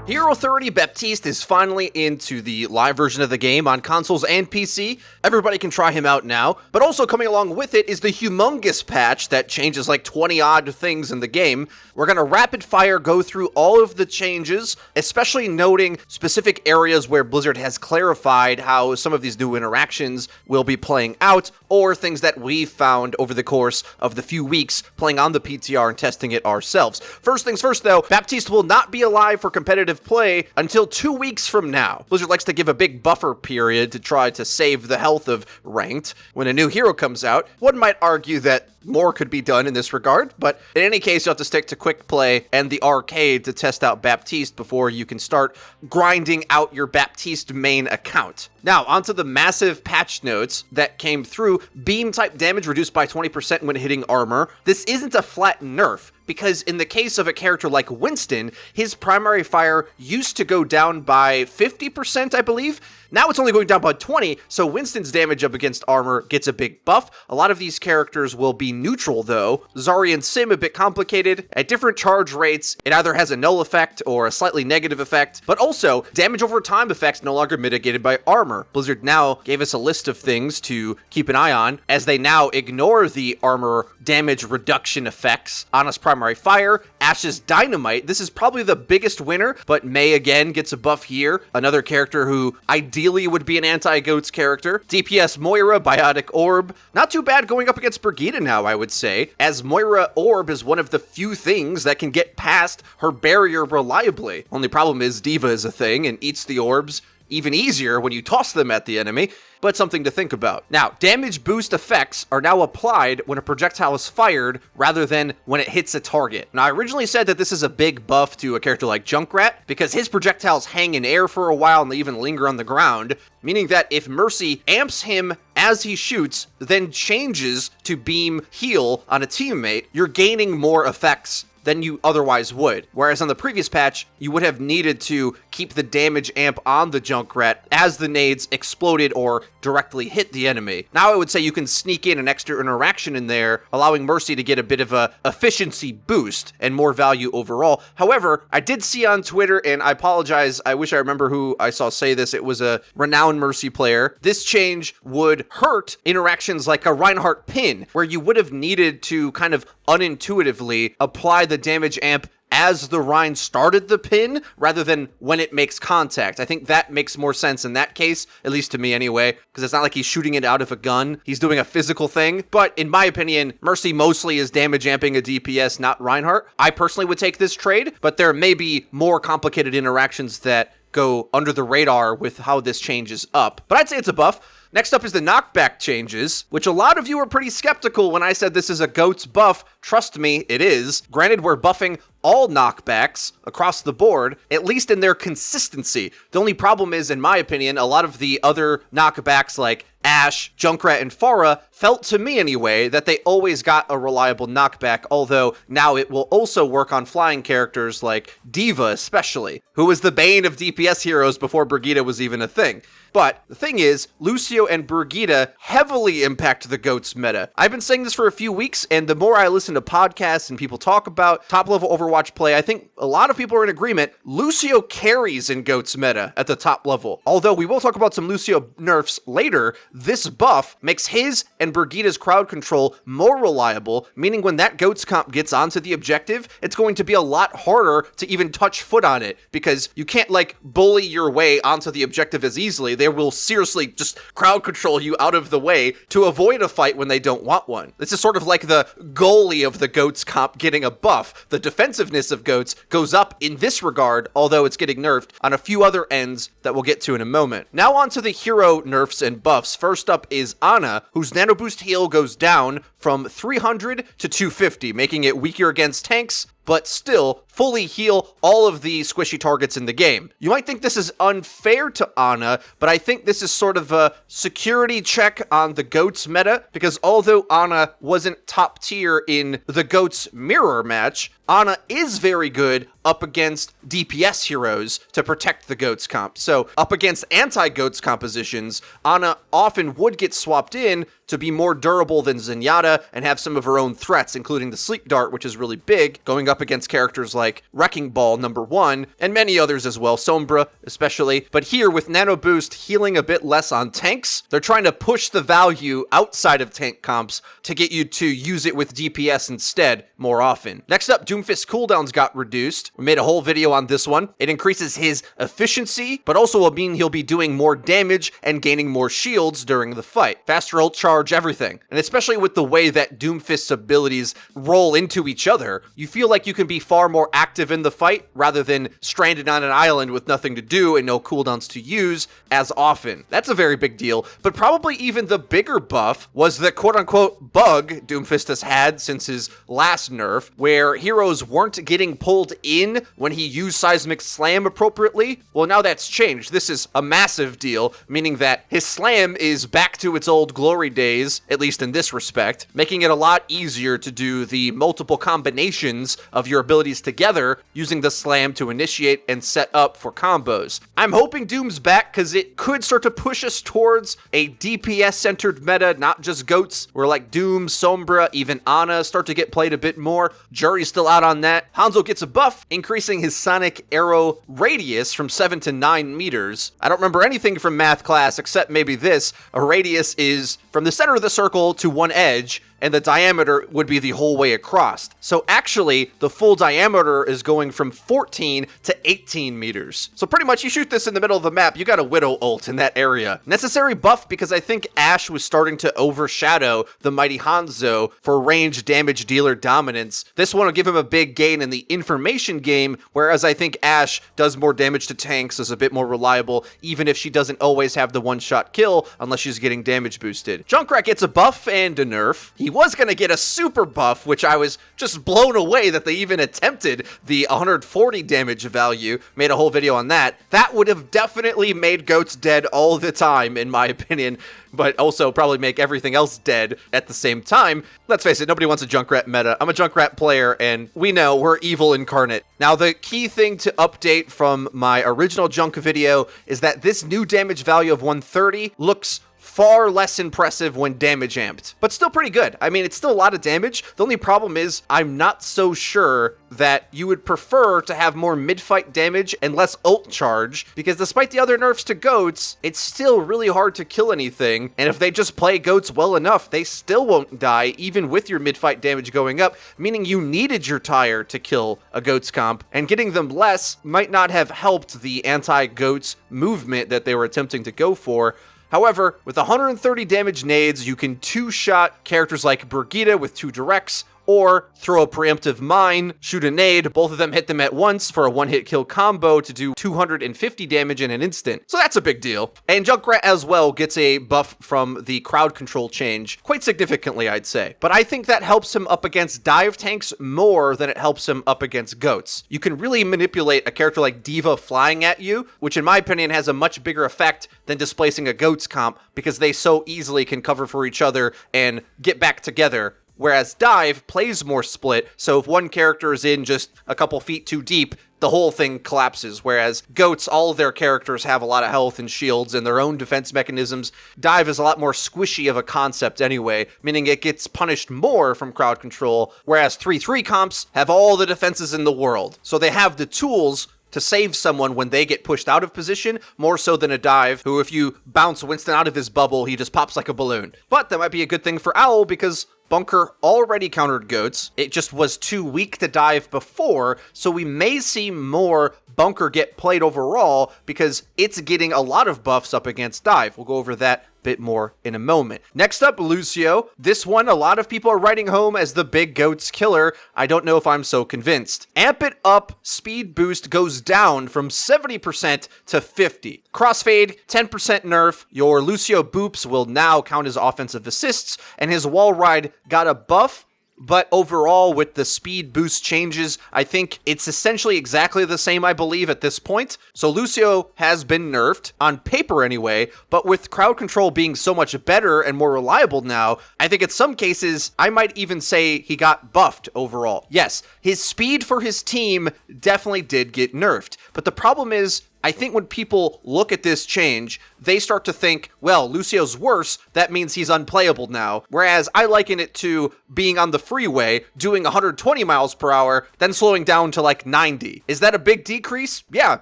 Hero 30 Baptiste is finally into the live version of the game on consoles and PC. Everybody can try him out now, but also coming along with it is the humongous patch that changes like 20 odd things in the game. We're going to rapid fire go through all of the changes, especially noting specific areas where Blizzard has clarified how some of these new interactions will be playing out, or things that we've found over the course of the few weeks playing on the PTR and testing it ourselves. First things first though, Baptiste will not be alive for competitive play until 2 weeks from now. Blizzard likes to give a big buffer period to try to save the health of ranked when a new hero comes out. One might argue that more could be done in this regard, but in any case, you'll have to stick to quick play and the arcade to test out Baptiste before you can start grinding out your Baptiste main account. Now, onto the massive patch notes that came through. Beam type damage reduced by 20% when hitting armor. This isn't a flat nerf, because in the case of a character like Winston, his primary fire used to go down by 50%, I believe. Now it's only going down by 20, so Winston's damage up against armor gets a big buff. A lot of these characters will be neutral though. Zarya and Sim a bit complicated. At different charge rates, it either has a null effect or a slightly negative effect, but also damage over time effects no longer mitigated by armor. Blizzard now gave us a list of things to keep an eye on, as they now ignore the armor damage reduction effects. Ana's primary fire, Ashe's dynamite. This is probably the biggest winner, but Mei again gets a buff here. Another character who ideally would be an anti-GOATS character. DPS Moira, Biotic Orb. Not too bad going up against Brigitte now, I would say, as Moira Orb is one of the few things that can get past her barrier reliably. Only problem is D.Va is a thing and eats the orbs even easier when you toss them at the enemy, but something to think about. Now, damage boost effects are now applied when a projectile is fired rather than when it hits a target. Now, I originally said that this is a big buff to a character like Junkrat because his projectiles hang in air for a while and they even linger on the ground, meaning that if Mercy amps him as he shoots, then changes to beam heal on a teammate, you're gaining more effects than you otherwise would. Whereas on the previous patch, you would have needed to keep the damage amp on the Junkrat as the nades exploded or directly hit the enemy. Now I would say you can sneak in an extra interaction in there, allowing Mercy to get a bit of a efficiency boost and more value overall. However, I did see on Twitter, and I apologize, I wish I remember who I saw say this, it was a renowned Mercy player. This change would hurt interactions like a Reinhardt pin, where you would have needed to kind of unintuitively apply the damage amp as the Rein started the pin rather than when it makes contact. I think that makes more sense in that case, at least to me anyway, because it's not like he's shooting it out of a gun. He's doing a physical thing. But in my opinion, Mercy mostly is damage amping a DPS, not Reinhardt. I personally would take this trade, but there may be more complicated interactions that go under the radar with how this changes up. But I'd say it's a buff. Next up is the knockback changes, which a lot of you were pretty skeptical when I said this is a GOATS buff. Trust me, it is. Granted, we're buffing all knockbacks across the board, at least in their consistency. The only problem is, in my opinion, a lot of the other knockbacks like Ashe, Junkrat, and Pharah felt to me anyway that they always got a reliable knockback, although now it will also work on flying characters like D.Va especially, who was the bane of DPS heroes before Brigitte was even a thing. But the thing is, Lucio and Brigitte heavily impact the GOATS meta. I've been saying this for a few weeks, and the more I listen to podcasts and people talk about top-level Overwatch play, I think a lot of people are in agreement. Lucio carries in GOATS meta at the top level. Although we will talk about some Lucio nerfs later, this buff makes his and Brigitte's crowd control more reliable, meaning when that GOATS comp gets onto the objective, it's going to be a lot harder to even touch foot on it, because you can't, like, bully your way onto the objective as easily. They will seriously just crowd control you out of the way to avoid a fight when they don't want one. This is sort of like the goalie of the GOATS comp getting a buff. The defensiveness of GOATS goes up in this regard, although it's getting nerfed on a few other ends that we'll get to in a moment. Now on to the hero nerfs and buffs. First up is Ana, whose nano boost heal goes down from 300 to 250, making it weaker against tanks, but still fully heal all of the squishy targets in the game. You might think this is unfair to Ana, but I think this is sort of a security check on the GOATS meta, because although Ana wasn't top tier in the GOATS mirror match, Ana is very good up against DPS heroes to protect the GOATS comp. So up against anti-GOATS compositions, Ana often would get swapped in to be more durable than Zenyatta and have some of her own threats, including the Sleep Dart, which is really big, going up against characters like Wrecking Ball #1, and many others as well, Sombra especially. But here, with Nano Boost healing a bit less on tanks, they're trying to push the value outside of tank comps to get you to use it with DPS instead more often. Next up, Doomfist cooldowns got reduced. We made a whole video on this one. It increases his efficiency, but also will mean he'll be doing more damage and gaining more shields during the fight. Faster ult charge, everything. And especially with the way that Doomfist's abilities roll into each other, you feel like you can be far more active in the fight rather than stranded on an island with nothing to do and no cooldowns to use as often. That's a very big deal, but probably even the bigger buff was the quote-unquote bug Doomfist has had since his last nerf, where heroes weren't getting pulled in when he used Seismic Slam appropriately. Well, now that's changed. This is a massive deal, meaning that his slam is back to its old glory days, at least in this respect, making it a lot easier to do the multiple combinations of your abilities together using the slam to initiate and set up for combos. I'm hoping Doom's back because it could start to push us towards a DPS-centered meta, not just GOATs, where like Doom, Sombra, even Ana start to get played a bit more. Jury's still out on that. Hanzo gets a buff, increasing his sonic arrow radius from 7 to 9 meters. I don't remember anything from math class except maybe this. A radius is from the center of the circle to one edge, and the diameter would be the whole way across. So actually, the full diameter is going from 14 to 18 meters. So pretty much you shoot this in the middle of the map, you got a Widow ult in that area. Necessary buff because I think Ashe was starting to overshadow the mighty Hanzo for range damage dealer dominance. This one will give him a big gain in the information game, whereas I think Ashe does more damage to tanks, is a bit more reliable, even if she doesn't always have the one-shot kill unless she's getting damage boosted. Junkrat gets a buff and a nerf. He was going to get a super buff, which I was just blown away that they even attempted the 140 damage value. Made a whole video on that. That would have definitely made GOATs dead all the time, in my opinion, but also probably make everything else dead at the same time. Let's face it, nobody wants a Junkrat meta. I'm a Junkrat player, and we know we're evil incarnate. Now, the key thing to update from my original Junk video is that this new damage value of 130 looks far less impressive when damage amped, but still pretty good. I mean, it's still a lot of damage. The only problem is I'm not so sure that you would prefer to have more mid-fight damage and less ult charge, because despite the other nerfs to GOATs, it's still really hard to kill anything, and if they just play GOATs well enough, they still won't die, even with your mid-fight damage going up, meaning you needed your tire to kill a GOATs comp, and getting them less might not have helped the anti-GOATs movement that they were attempting to go for. However, with 130 damage nades, you can two-shot characters like Brigitte with 2 directs, or throw a preemptive mine, shoot a nade, both of them hit them at once for a one-hit kill combo to do 250 damage in an instant. So that's a big deal. And Junkrat as well gets a buff from the crowd control change, quite significantly I'd say. But I think that helps him up against dive tanks more than it helps him up against GOATs. You can really manipulate a character like D.Va flying at you, which in my opinion has a much bigger effect than displacing a GOATs comp, because they so easily can cover for each other and get back together. Whereas Dive plays more split, so if one character is in just a couple feet too deep, the whole thing collapses. Whereas GOATs, all of their characters have a lot of health and shields and their own defense mechanisms. Dive is a lot more squishy of a concept anyway, meaning it gets punished more from crowd control, whereas 3-3 comps have all the defenses in the world. So they have the tools to save someone when they get pushed out of position, more so than a Dive, who if you bounce Winston out of his bubble, he just pops like a balloon. But that might be a good thing for Owl, because Bunker already countered GOATs. It just was too weak to Dive before, so we may see more Bunker get played overall because it's getting a lot of buffs up against Dive. We'll go over that bit more in a moment. Next up, Lucio. This one, a lot of people are writing home as the big GOATs killer. I don't know if I'm so convinced. Amp it up, speed boost goes down from 70% to 50%. Crossfade, 10% nerf. Your Lucio boops will now count as offensive assists, and his wall ride got a buff, but overall with the speed boost changes, I think it's essentially exactly the same, I believe, at this point. So Lucio has been nerfed, on paper anyway, but with crowd control being so much better and more reliable now, I think in some cases, I might even say he got buffed overall. Yes, his speed for his team definitely did get nerfed, but the problem is, I think when people look at this change, they start to think, well, Lucio's worse, that means he's unplayable now. Whereas I liken it to being on the freeway, doing 120 miles per hour, then slowing down to like 90. Is that a big decrease? Yeah,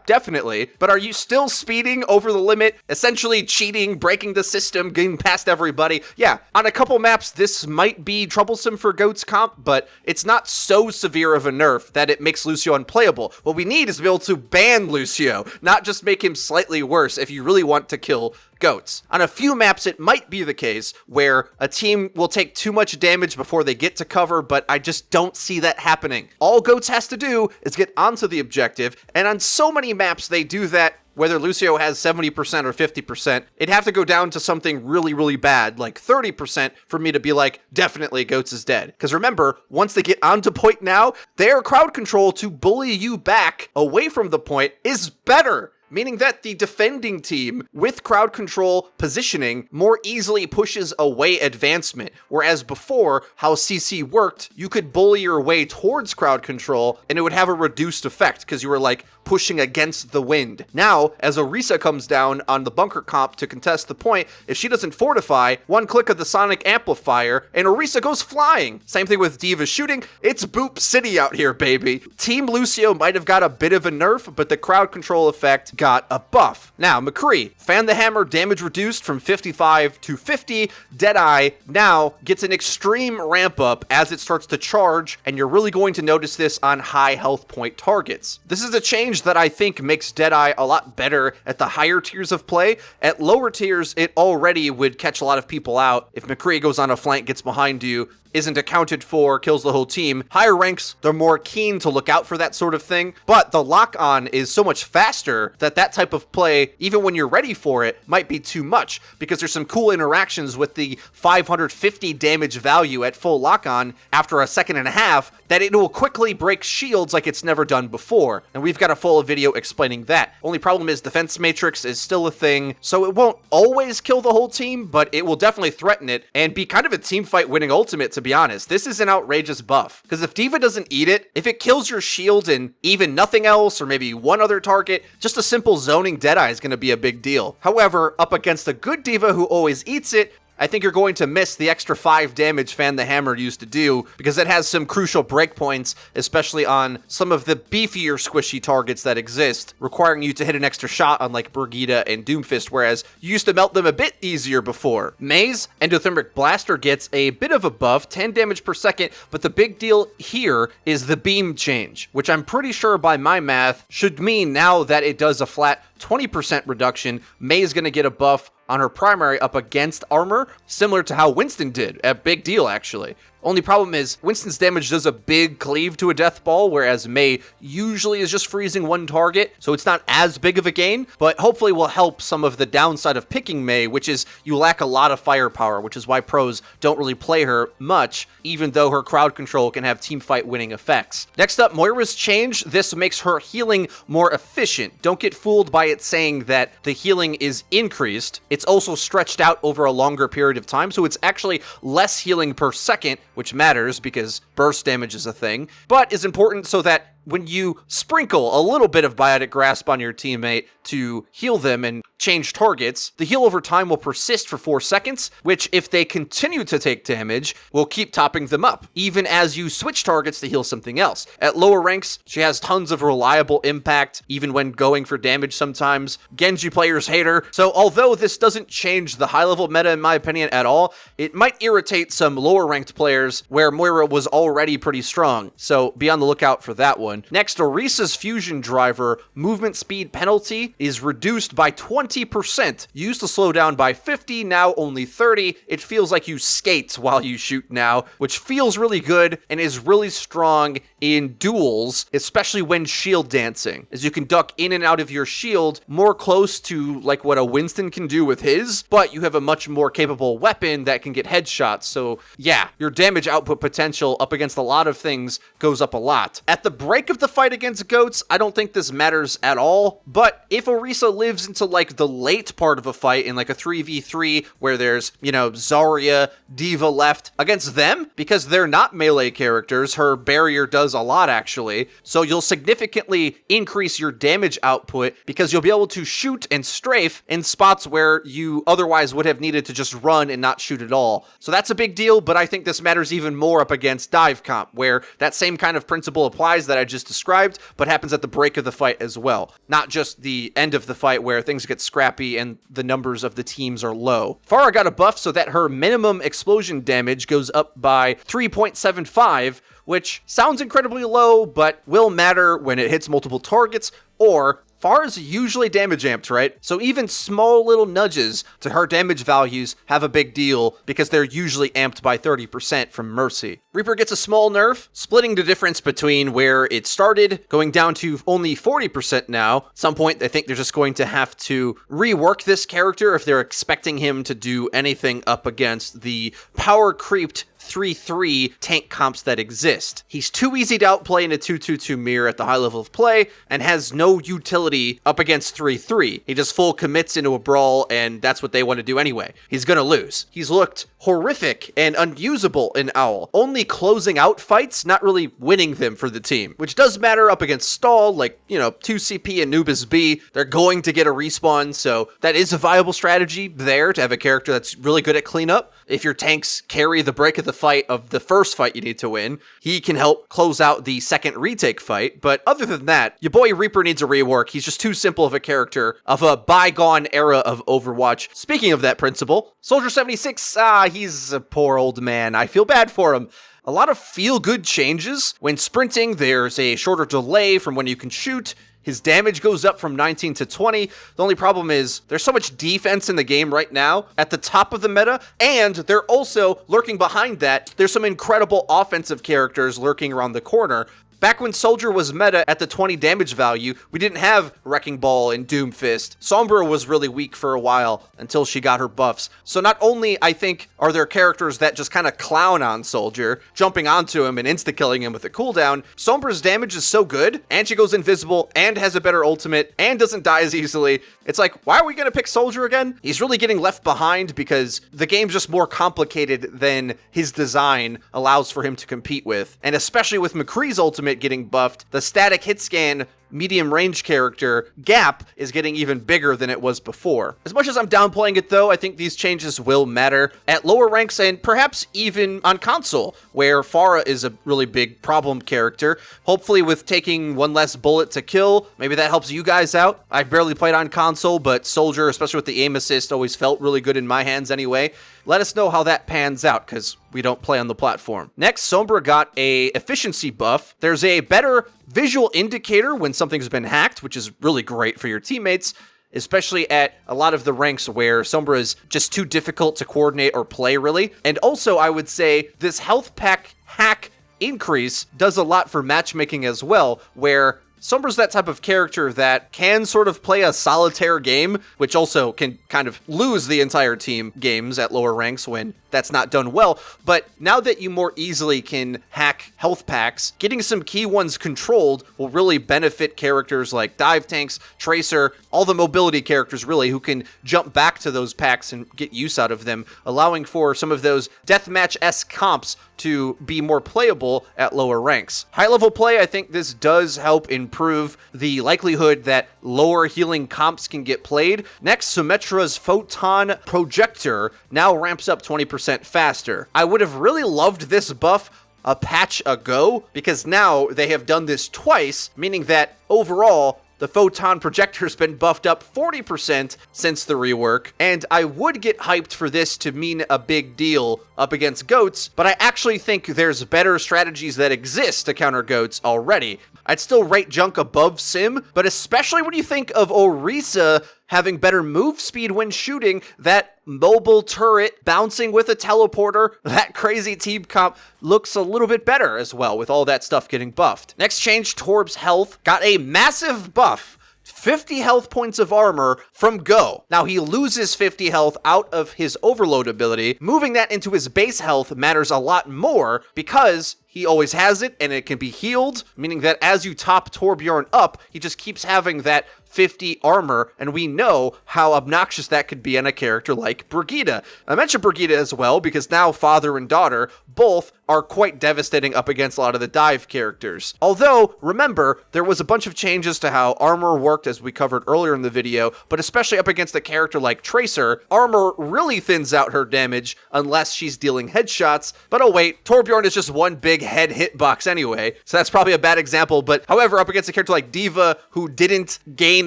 definitely. But are you still speeding over the limit, essentially cheating, breaking the system, getting past everybody? Yeah, on a couple maps, this might be troublesome for GOATS comp, but it's not so severe of a nerf that it makes Lucio unplayable. What we need is to be able to ban Lucio, not just make him slightly worse if you really want to kill GOATS. On a few maps, it might be the case where a team will take too much damage before they get to cover, but I just don't see that happening. All GOATS has to do is get onto the objective, and on so many maps, they do that. Whether Lucio has 70% or 50%, it'd have to go down to something really, really bad, like 30% for me to be like, definitely GOATS is dead. Because remember, once they get onto point now, their crowd control to bully you back away from the point is better. Meaning that the defending team with crowd control positioning more easily pushes away advancement, whereas before, how CC worked, you could bully your way towards crowd control and it would have a reduced effect because you were like pushing against the wind. Now, as Orisa comes down on the bunker comp to contest the point, if she doesn't fortify, one click of the sonic amplifier and Orisa goes flying. Same thing with D.Va shooting, it's Boop City out here, baby. Team Lucio might have got a bit of a nerf, but the crowd control effect got a buff. Now, McCree, Fan the Hammer damage reduced from 55 to 50. Deadeye now gets an extreme ramp up as it starts to charge, and you're really going to notice this on high health point targets. This is a change that I think makes Deadeye a lot better at the higher tiers of play. At lower tiers, it already would catch a lot of people out. If McCree goes on a flank, gets behind you, isn't accounted for, kills the whole team. Higher ranks, they're more keen to look out for that sort of thing, but the lock-on is so much faster that that type of play, even when you're ready for it, might be too much, because there's some cool interactions with the 550 damage value at full lock-on after a second and a half, that it will quickly break shields like it's never done before, and we've got a full video explaining that. Only problem is defense matrix is still a thing, so it won't always kill the whole team, but it will definitely threaten it, and be kind of a team fight winning ultimate, to be honest. This is an outrageous buff, because if D.Va doesn't eat it, if it kills your shield and even nothing else, or maybe one other target, just a simple zoning Deadeye is going to be a big deal. However, up against a good D.Va who always eats it, I think you're going to miss the extra 5 damage Fan the Hammer used to do, because it has some crucial breakpoints, especially on some of the beefier squishy targets that exist, requiring you to hit an extra shot on like Brigida and Doomfist, whereas you used to melt them a bit easier before. Maze, Endothermic Blaster gets a bit of a buff, 10 damage per second, but the big deal here is the beam change, which I'm pretty sure by my math should mean now that it does a flat 20% reduction, May's gonna get a buff on her primary up against armor, similar to how Winston did. A big deal, actually. Only problem is, Winston's damage does a big cleave to a death ball, whereas Mei usually is just freezing one target, so it's not as big of a gain, but hopefully will help some of the downside of picking Mei, which is you lack a lot of firepower, which is why pros don't really play her much, even though her crowd control can have teamfight winning effects. Next up, Moira's change. This makes her healing more efficient. Don't get fooled by it saying that the healing is increased. It's also stretched out over a longer period of time, so it's actually less healing per second, which matters because burst damage is a thing, but is important so that when you sprinkle a little bit of Biotic Grasp on your teammate to heal them and change targets, the heal over time will persist for 4 seconds, which if they continue to take damage, will keep topping them up, even as you switch targets to heal something else. At lower ranks, she has tons of reliable impact, even when going for damage sometimes. Genji players hate her, so although this doesn't change the high-level meta in my opinion at all, it might irritate some lower-ranked players where Moira was already pretty strong, so be on the lookout for that one. one. Next, Orisa's fusion driver movement speed penalty is reduced by 20%. You used to slow down by 50, now only 30. It feels like you skate while you shoot now, which feels really good and is really strong in duels, especially when shield dancing, as you can duck in and out of your shield more close to like what a Winston can do with his, but you have a much more capable weapon that can get headshots. So yeah, your damage output potential up against a lot of things goes up a lot. At the break of the fight against Goats, I don't think this matters at all, but if Orisa lives into like the late part of a fight in like a 3v3 where there's, you know, Zarya, D.Va left against them, because they're not melee characters, her barrier does a lot actually, so you'll significantly increase your damage output because you'll be able to shoot and strafe in spots where you otherwise would have needed to just run and not shoot at all. So that's a big deal, but I think this matters even more up against dive comp, where that same kind of principle applies that I just described, but happens at the break of the fight as well. Not just the end of the fight where things get scrappy and the numbers of the teams are low. Pharah got a buff so that her minimum explosion damage goes up by 3.75, which sounds incredibly low, but will matter when it hits multiple targets, or Pharah's usually damage amped, right? So even small little nudges to her damage values have a big deal because they're usually amped by 30% from Mercy. Reaper gets a small nerf, splitting the difference between where it started, going down to only 40% now. At some point, I think they're just going to have to rework this character if they're expecting him to do anything up against the power creeped 3-3 tank comps that exist. He's too easy to outplay in a 2-2-2 mirror at the high level of play and has no utility up against 3-3. He just full commits into a brawl and that's what they want to do anyway. He's gonna lose. He's looked horrific and unusable in Owl, only closing out fights, not really winning them for the team, which does matter up against Stall, like, you know, 2CP and Nubis B. They're going to get a respawn, so that is a viable strategy there to have a character that's really good at cleanup. If your tanks carry the break of the fight of the first fight you need to win, he can help close out the second retake fight. But other than that, your boy Reaper needs a rework. He's just too simple of a character of a bygone era of Overwatch. Speaking of that principle, Soldier 76, he's a poor old man. I feel bad for him. A lot of feel-good changes. When sprinting, there's a shorter delay from when you can shoot. His damage goes up from 19 to 20. The only problem is there's so much defense in the game right now at the top of the meta, and they're also lurking behind that. There's some incredible offensive characters lurking around the corner. Back when Soldier was meta at the 20 damage value, we didn't have Wrecking Ball and Doomfist. Sombra was really weak for a while until she got her buffs. So not only, I think, are there characters that just kind of clown on Soldier, jumping onto him and insta-killing him with a cooldown, Sombra's damage is so good, and she goes invisible, and has a better ultimate, and doesn't die as easily. It's like, why are we going to pick Soldier again? He's really getting left behind because the game's just more complicated than his design allows for him to compete with. And especially with McCree's ultimate getting buffed, the static hit scan medium range character gap is getting even bigger than it was before. As much as I'm downplaying it though, I think these changes will matter at lower ranks and perhaps even on console, where Pharah is a really big problem character. Hopefully with taking one less bullet to kill, maybe that helps you guys out. I've barely played on console, but Soldier, especially with the aim assist, always felt really good in my hands anyway. Let us know how that pans out, because we don't play on the platform. Next, Sombra got a efficiency buff. There's a better visual indicator when something's been hacked, which is really great for your teammates, especially at a lot of the ranks where Sombra is just too difficult to coordinate or play, really. And also, I would say this health pack hack increase does a lot for matchmaking as well, where Sombra's that type of character that can sort of play a solitaire game, which also can kind of lose the entire team games at lower ranks when that's not done well. But now that you more easily can hack health packs, getting some key ones controlled will really benefit characters like Dive Tanks, Tracer, all the mobility characters really, who can jump back to those packs and get use out of them, allowing for some of those deathmatch-esque comps to be more playable at lower ranks. High-level play, I think this does help improve the likelihood that lower healing comps can get played. Next, Symmetra's Photon Projector now ramps up 20% faster. I would have really loved this buff a patch ago, because now they have done this twice, meaning that overall, the Photon Projector's been buffed up 40% since the rework, and I would get hyped for this to mean a big deal up against Goats, but I actually think there's better strategies that exist to counter Goats already. I'd still rate Junk above Sim, but especially when you think of Orisa having better move speed when shooting, that mobile turret bouncing with a teleporter, that crazy team comp looks a little bit better as well with all that stuff getting buffed. Next change, Torb's health got a massive buff. 50 health points of armor from Go. Now he loses 50 health out of his overload ability. Moving that into his base health matters a lot more because he always has it and it can be healed, meaning that as you top Torbjorn up, he just keeps having that 50 armor, and we know how obnoxious that could be on a character like Brigitte. I mentioned Brigitte as well because now father and daughter both are quite devastating up against a lot of the dive characters. Although, remember, there was a bunch of changes to how armor worked as we covered earlier in the video, but especially up against a character like Tracer, armor really thins out her damage unless she's dealing headshots. But oh wait, Torbjorn is just one big head hitbox anyway, so that's probably a bad example. But however, up against a character like Diva, who didn't gain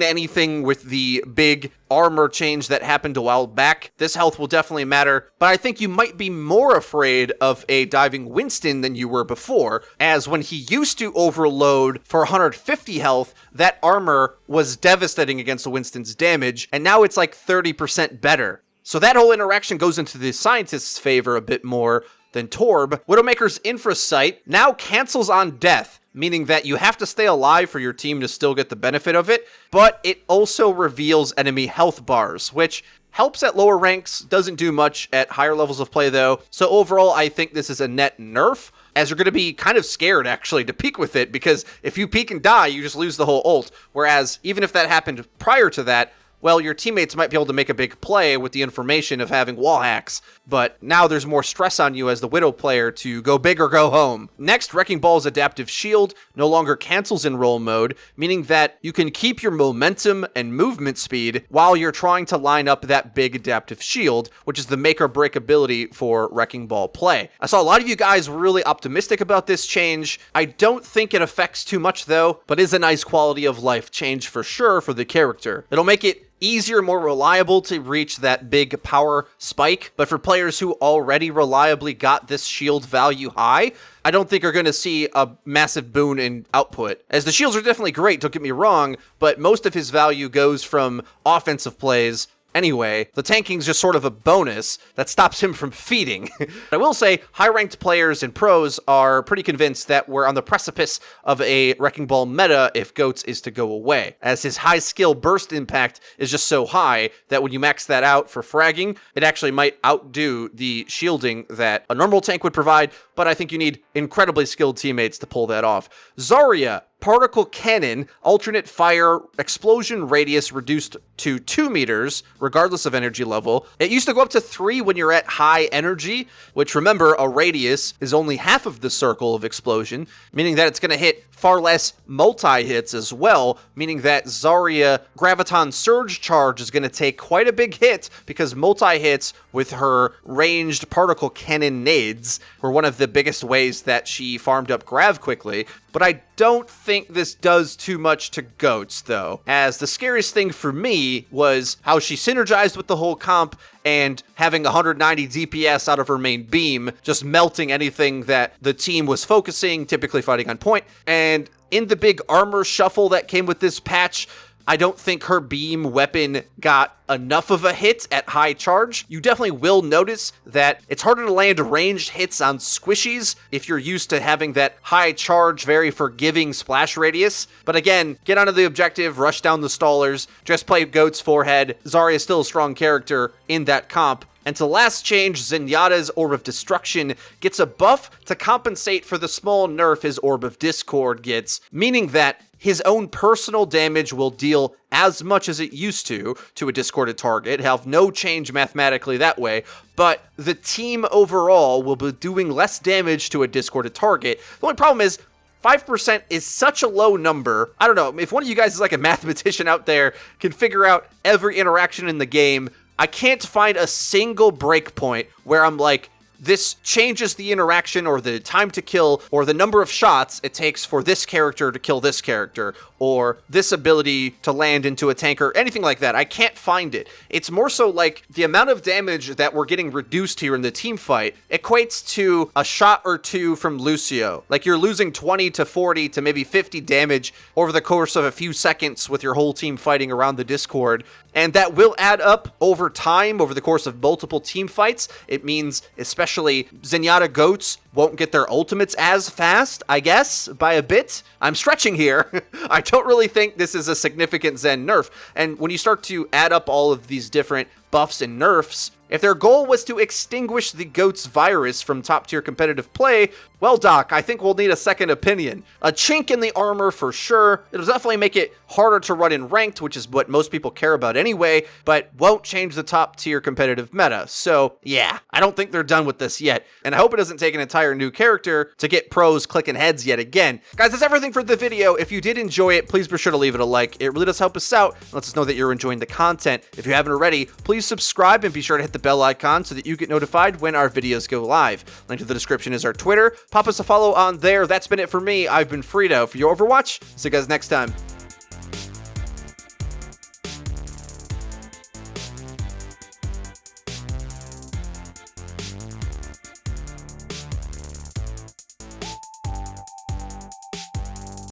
anything with the big armor change that happened a while back, this health will definitely matter. But I think you might be more afraid of a diving Winston than you were before, as when he used to overload for 150 health, that armor was devastating against the Winston's damage, and now it's like 30% better. So that whole interaction goes into the scientist's favor a bit more than Torb. Widowmaker's Infrasight now cancels on death, meaning that you have to stay alive for your team to still get the benefit of it, but it also reveals enemy health bars, which helps at lower ranks, doesn't do much at higher levels of play though. So overall, I think this is a net nerf, as you're going to be kind of scared actually to peek with it, because if you peek and die, you just lose the whole ult. Whereas even if that happened prior to that, well, your teammates might be able to make a big play with the information of having wall hacks, but now there's more stress on you as the Widow player to go big or go home. Next, Wrecking Ball's Adaptive Shield no longer cancels in roll mode, meaning that you can keep your momentum and movement speed while you're trying to line up that big Adaptive Shield, which is the make or break ability for Wrecking Ball play. I saw a lot of you guys really optimistic about this change. I don't think it affects too much though, but is a nice quality of life change for sure for the character. It'll make it easier, more reliable to reach that big power spike, but for players who already reliably got this shield value high, I don't think are going to see a massive boon in output. As the shields are definitely great, don't get me wrong, but most of his value goes from offensive plays. Anyway, the tanking's just sort of a bonus that stops him from feeding. I will say, high-ranked players and pros are pretty convinced that we're on the precipice of a Wrecking Ball meta if GOATS is to go away, as his high-skill burst impact is just so high that when you max that out for fragging, it actually might outdo the shielding that a normal tank would provide, but I think you need incredibly skilled teammates to pull that off. Zarya, Particle Cannon, alternate fire, explosion radius reduced to 2 meters, regardless of energy level. It used to go up to 3 when you're at high energy, which remember, a radius is only half of the circle of explosion, meaning that it's going to hit far less multi-hits as well, meaning that Zarya Graviton Surge Charge is going to take quite a big hit because multi-hits with her ranged particle cannon nades were one of the biggest ways that she farmed up Grav quickly. But I don't think this does too much to GOATS though, as the scariest thing for me was how she synergized with the whole comp and having 190 DPS out of her main beam, just melting anything that the team was focusing, typically fighting on point. And in the big armor shuffle that came with this patch, I don't think her beam weapon got enough of a hit at high charge. You definitely will notice that it's harder to land ranged hits on squishies if you're used to having that high charge, very forgiving splash radius. But again, get onto the objective, rush down the stallers, just play GOATS forehead. Zarya is still a strong character in that comp. And to last change, Zenyatta's Orb of Destruction gets a buff to compensate for the small nerf his Orb of Discord gets, meaning that his own personal damage will deal as much as it used to a discorded target, have no change mathematically that way, but the team overall will be doing less damage to a discorded target. The only problem is 5% is such a low number. I don't know, if one of you guys is like a mathematician out there, can figure out every interaction in the game, I can't find a single breakpoint where I'm like, this changes the interaction or the time to kill or the number of shots it takes for this character to kill this character, or this ability to land into a tank or anything like that. I can't find it. It's more so like the amount of damage that we're getting reduced here in the team fight equates to a shot or two from Lucio. Like you're losing 20 to 40 to maybe 50 damage over the course of a few seconds with your whole team fighting around the Discord. And that will add up over time, over the course of multiple team fights. It means especially Zenyatta Goats won't get their ultimates as fast, I guess, by a bit. I'm stretching here. I don't really think this is a significant Zen nerf. And when you start to add up all of these different buffs and nerfs, if their goal was to extinguish the GOATS virus from top-tier competitive play, well, Doc, I think we'll need a second opinion. A chink in the armor for sure. It'll definitely make it harder to run in ranked, which is what most people care about anyway, but won't change the top-tier competitive meta. So, yeah, I don't think they're done with this yet, and I hope it doesn't take an entire new character to get pros clicking heads yet again. Guys, that's everything for the video. If you did enjoy it, please be sure to leave it a like. It really does help us out and lets us know that you're enjoying the content. If you haven't already, please subscribe and be sure to hit the bell icon so that you get notified when our videos go live. Link to the description is our Twitter. Pop us a follow on there. That's been it for me. I've been FREEDO for your Overwatch. See you guys next time.